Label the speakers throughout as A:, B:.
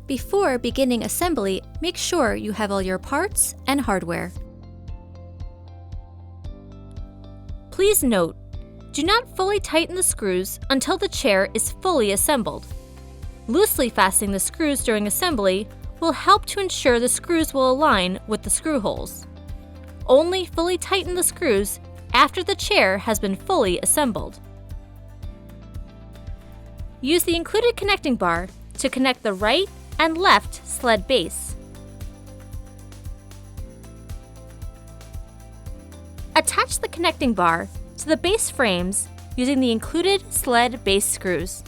A: Before beginning assembly, make sure you have all your parts and hardware. Please note, do not fully tighten the screws until the chair is fully assembled. Loosely fastening the screws during assembly will help to ensure the screws will align with the screw holes. Only fully tighten the screws after the chair has been fully assembled. Use the included connecting bar to connect the right and left sled base. Attach the connecting bar to the base frames using the included sled base screws.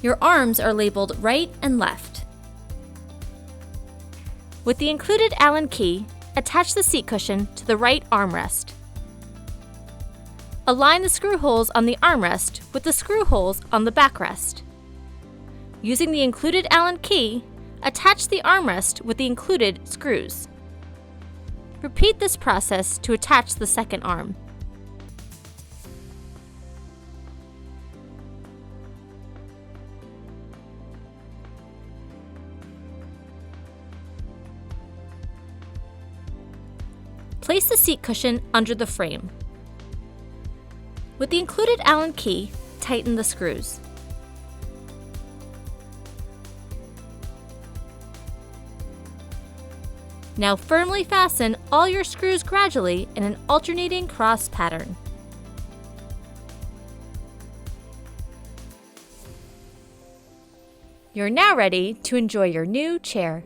A: Your arms are labeled right and left. With the included Allen key, attach the seat cushion to the right armrest. Align the screw holes on the armrest with the screw holes on the backrest. Using the included Allen key, attach the armrest with the included screws. Repeat this process to attach the second arm. Place the seat cushion under the frame. With the included Allen key, tighten the screws. Now firmly fasten all your screws gradually in an alternating cross pattern. You're now ready to enjoy your new chair.